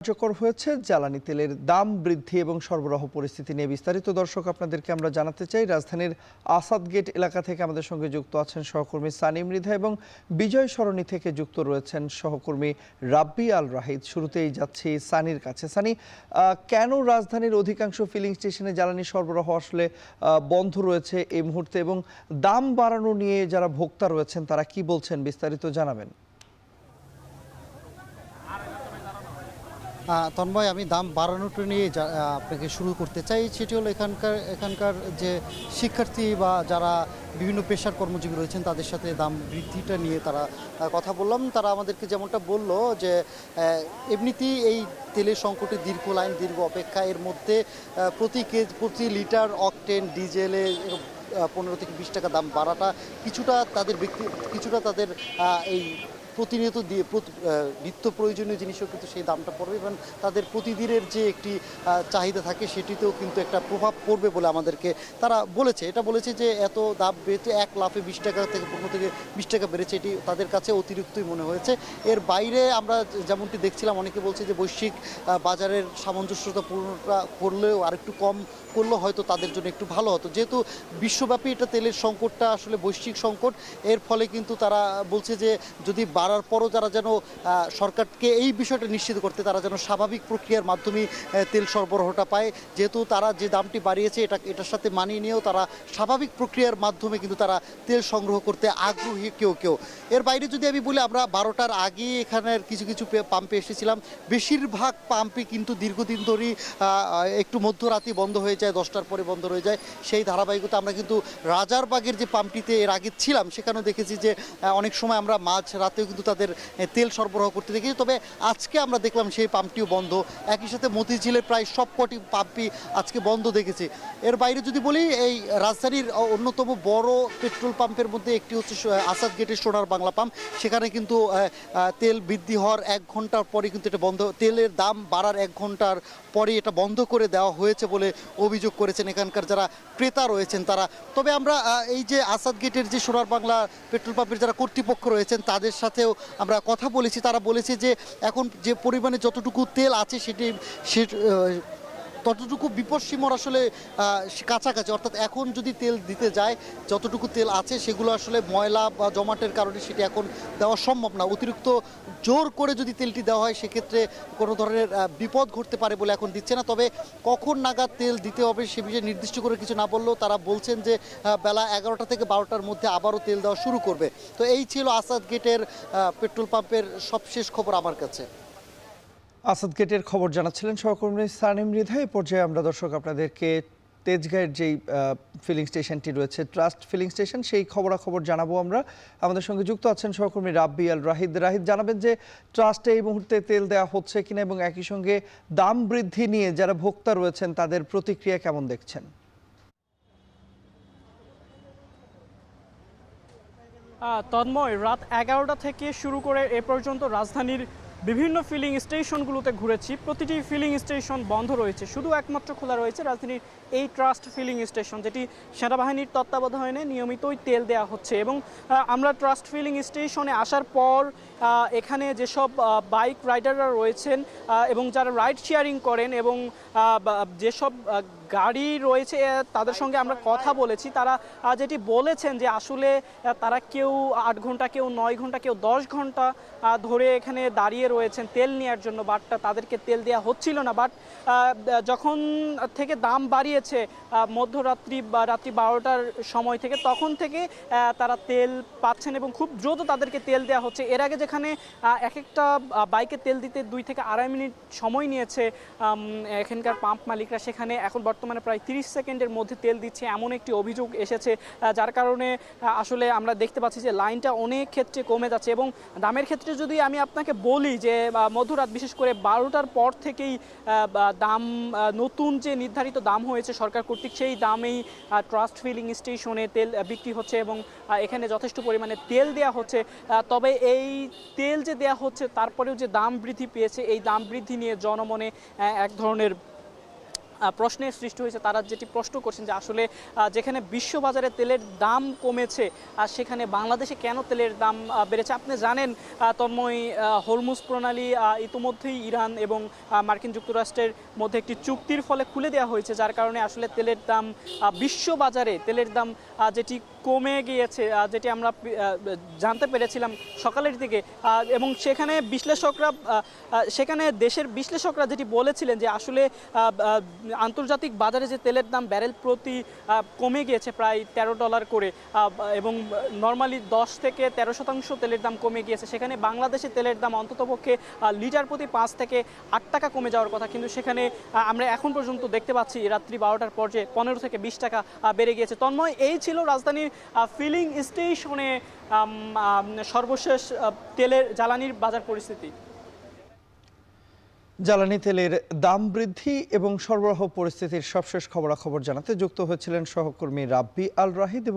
কার্যকর হয়েছে জ্বালানি তেলের দাম বৃদ্ধি এবং সরবরাহ পরিস্থিতি নিয়ে বিস্তারিত দর্শক আপনাদেরকে আমরা জানাতে চাই। রাজধানীর আসাদ গেট এলাকা থেকে আমাদের সঙ্গে যুক্ত আছেন সহকর্মী সানি মৃধা এবং বিজয় সরণি থেকে যুক্ত রয়েছেন সহকর্মী রাব্বি আল রাহিদ। শুরুতেই যাচ্ছি সানির কাছে। সানি, কেন রাজধানীর অধিকাংশ ফিলিং স্টেশনে জ্বালানি সরবরাহ আসলে বন্ধ রয়েছে এই মুহূর্তে, এবং দাম বাড়ানো নিয়ে যারা ভোক্তা রয়েছেন তারা কি বলছেন, বিস্তারিত জানাবেন। তন্ময়, আমি দাম বাড়ানোটা নিয়ে আপনাকে শুরু করতে চাই। সেটি হলো এখানকার যে শিক্ষার্থী বা যারা বিভিন্ন পেশার কর্মজীবী রয়েছেন তাদের সাথে দাম বৃদ্ধিটা নিয়ে তারা কথা বললাম। তারা আমাদেরকে যেমনটা বলল যে এমনিতেই এই তেলের সংকটে দীর্ঘ লাইন, দীর্ঘ অপেক্ষা, এর মধ্যে প্রতি লিটার অকটেন ডিজেলে 15 থেকে 20 টাকা দাম বাড়াটা কিছুটা তাদের এই প্রতিনিয়ত নিত্য প্রয়োজনীয় জিনিসও কিন্তু সেই দামটা পড়বে এবং তাদের প্রতিদিনের যে একটি চাহিদা থাকে সেটিতেও কিন্তু একটা প্রভাব পড়বে বলে আমাদেরকে তারা বলেছে। এটা বলেছে যে এত দাম বেড়েছে, 1 লাফে 20 টাকা থেকে 15 থেকে 20 টাকা বেড়েছে, এটি তাদের কাছে অতিরিক্তই মনে হয়েছে। এর বাইরে আমরা যেমনটি দেখছিলাম, অনেকে বলছে যে বৈশ্বিক বাজারের সামঞ্জস্যতা পূর্ণতা করলেও আরেকটু কম করলেও হয়তো তাদের জন্য একটু ভালো হতো। যেহেতু বিশ্বব্যাপী এটা তেলের সংকটটা আসলে বৈশ্বিক সংকট, এর ফলে কিন্তু তারা বলছে যে যদি বাড়ার পরও যারা যেন সরকারকে এই বিষয়টা নিশ্চিত করতে তারা যেন স্বাভাবিক প্রক্রিয়ার মাধ্যমে তেল সরবরাহটা পায়। যেহেতু তারা যে দামটি বাড়িয়েছে এটার সাথে মানিয়ে নিয়েও তারা স্বাভাবিক প্রক্রিয়ার মাধ্যমে কিন্তু তারা তেল সংগ্রহ করতে আগ্রহী কেউ। এর বাইরে যদি আমি বলি, আমরা 12টার আগে এখানের কিছু পাম্পে এসেছিলাম। বেশিরভাগ পাম্পে কিন্তু দীর্ঘদিন ধরেই একটু মধ্যরাতে বন্ধ হয়ে যায়, 10টার পরে বন্ধ হয়ে যায়। সেই ধারাবাহিকতা আমরা কিন্তু রাজারবাগের যে পাম্পটিতে এর আগে ছিলাম সেখানেও দেখেছি যে অনেক সময় আমরা মাঝ রাতেও কিন্তু তাদের তেল সরবরাহ করতে দেখেছি। তবে আজকে আমরা দেখলাম সেই পাম্পটিও বন্ধ। একই সাথে মতিঝিলের প্রায় সবকটি পাম্পই আজকে বন্ধ দেখেছি। এর বাইরে যদি বলি, এই রাজধানীর অন্যতম বড় পেট্রোল পাম্পের মধ্যে একটি হচ্ছে আসাদ গেটের সোনার বাংলা পাম্প। সেখানে কিন্তু তেল বৃদ্ধি হওয়ার 1 ঘন্টার পরে কিন্তু এটা বন্ধ, তেলের দাম বাড়ার 1 ঘন্টার পরে এটা বন্ধ করে দেওয়া হয়েছে বলে অভিযোগ করেছেন এখানকার যারা ক্রেতা রয়েছেন তারা। তবে আমরা এই যে আসাদ গেটের যে সোনার বাংলা পেট্রোল পাম্পের যারা কর্তৃপক্ষ রয়েছেন তাদের সাথেও আমরা কথা বলেছি। তারা বলেছে যে এখন যে পরিমাণে যতটুকু তেল আছে ততটুকু বিপদসীমার আসলে কাছাকাছি, অর্থাৎ এখন যদি তেল দিতে যায় যতটুকু তেল আছে সেগুলো আসলে ময়লা বা জমাটের কারণে সেটি এখন দেওয়া সম্ভব না। অতিরিক্ত জোর করে যদি তেলটি দেওয়া হয় সেক্ষেত্রে কোনো ধরনের বিপদ ঘটতে পারে বলে এখন দিচ্ছে না। তবে কখন নাগাদ তেল দিতে হবে সে বিষয়ে নির্দিষ্ট করে কিছু না বললেও তারা বলছেন যে বেলা 11টা থেকে 12টার মধ্যে আবারও তেল দেওয়া শুরু করবে। তো এই ছিল আসাদ গেটের পেট্রোল পাম্পের সবশেষ খবর আমার কাছে। আসাদ গেটের খবর জানাচ্ছিলেন সহকর্মী সানি মৃধা। এই পর্যায়ে আমরা দর্শক আপনাদেরকে তেজগাঁয়ের যেই ফিলিং স্টেশনটি রয়েছে, ট্রাস্ট ফিলিং স্টেশন, সেই খবরাখবর জানাবো আমরা। আমাদের সঙ্গে যুক্ত আছেন সহকর্মী রাব্বি আল রাহিদ। জানাবেন যে ট্রাস্টে এই মুহূর্তে তেল দেওয়া হচ্ছে কিনা এবং একই সঙ্গে দাম বৃদ্ধি নিয়ে যারা ভোক্তা রয়েছেন তাদের প্রতিক্রিয়া কেমন দেখছেন। তন্ময়, রাত 11টা থেকে শুরু করে এ পর্যন্ত রাজধানীর বিভিন্ন ফিলিং স্টেশনগুলোতে ঘুরেছি। প্রতিটি ফিলিং স্টেশন বন্ধ রয়েছে, শুধু একমাত্র খোলা রয়েছে রাজধানীর এই ট্রাস্ট ফিলিং স্টেশন, যেটি সেনাবাহিনীর তত্ত্বাবধানে নিয়মিতই তেল দেওয়া হচ্ছে। এবং আমরা ট্রাস্ট ফিলিং স্টেশনে আসার পর এখানে যেসব বাইক রাইডাররা রয়েছেন এবং যারা রাইড শেয়ারিং করেন এবং যেসব গাড়ি রয়েছে তাদের সঙ্গে আমরা কথা বলেছি। তারা যেটি বলেছেন যে আসলে তারা কেউ 8 ঘন্টা, কেউ 9 ঘন্টা, কেউ 10 ঘন্টা ধরে এখানে দাঁড়িয়ে রয়েছেন তেল নেওয়ার জন্য, বাট তাদেরকে তেল দেওয়া হচ্ছিল না। বাট যখন থেকে দাম বাড়িয়েছে মধ্যরাত্রি বা রাত্রি 12টার সময় থেকে, তখন থেকে তারা তেল পাচ্ছেন এবং খুব দ্রুত তাদেরকে তেল দেওয়া হচ্ছে। এর আগে যেখানে এক একটা বাইকে তেল দিতে 2 থেকে 2.5 মিনিট সময় নিয়েছে এখানকার পাম্প মালিকরা, সেখানে এখন বর্তমানে প্রায় 30 সেকেন্ডের মধ্যে তেল দিচ্ছে এমন একটি অভিযোগ এসেছে, যার কারণে আসলে আমরা দেখতে পাচ্ছি যে লাইনটা অনেক ক্ষেত্রে কমে যাচ্ছে। এবং দামের ক্ষেত্রে যদি আমি আপনাকে বলি যে মধ্যরাত বিশেষ করে 12টার পর থেকেই দাম, নতুন যে নির্ধারিত দাম হয়েছে সরকার কর্তৃক, সেই দামেই ট্রাস্ট ফিলিং স্টেশনে তেল বিক্রি হচ্ছে এবং এখানে যথেষ্ট পরিমাণে তেল দেওয়া হচ্ছে। তবে এই তেল যে দেওয়া হচ্ছে তারপরেও যে দাম বৃদ্ধি পেয়েছে, এই দাম বৃদ্ধি নিয়ে জনমনে এক ধরনের প্রশ্নের সৃষ্টি হয়েছে। তারা যেটি প্রশ্ন করছেন যে আসলে যেখানে বিশ্ববাজারে তেলের দাম কমেছে আর সেখানে বাংলাদেশে কেন তেলের দাম বেড়েছে। আপনি জানেন তন্ময়, হরমুজ প্রণালী ইতিমধ্যেই ইরান এবং মার্কিন যুক্তরাষ্ট্রের মধ্যে একটি চুক্তির ফলে খুলে দেওয়া হয়েছে, যার কারণে আসলে তেলের দাম বিশ্ববাজারে তেলের দাম যেটি কমে গিয়েছে, যেটি আমরা জানতে পেরেছিলাম সকালের দিকে। এবং সেখানে দেশের বিশ্লেষকরা যেটি বলেছিলেন যে আসলে আন্তর্জাতিক বাজারে যে তেলের দাম ব্যারেল প্রতি কমে গিয়েছে প্রায় $13 করে, এবং নর্মালি 10 থেকে 13% তেলের দাম কমে গিয়েছে। সেখানে বাংলাদেশে তেলের দাম অন্ততপক্ষে লিটার প্রতি 5 থেকে 8 টাকা কমে যাওয়ার কথা, কিন্তু সেখানে আমরা এখন পর্যন্ত দেখতে পাচ্ছি রাত্রি 12টার পর যে 15 থেকে 20 টাকা বেড়ে গিয়েছে। তন্ময়, এই ছিল রাজধানীর ফিলিং স্টেশনে সর্বশেষ তেলের জ্বালানির বাজার পরিস্থিতি। জ্বালানি তেলের দাম বৃদ্ধি এবং সরবরাহ পরিস্থিতির সবশেষ খবরাখবর জানাতে যুক্ত হয়েছিলেন সহকর্মী রাব্বি আল রাহিদ এবং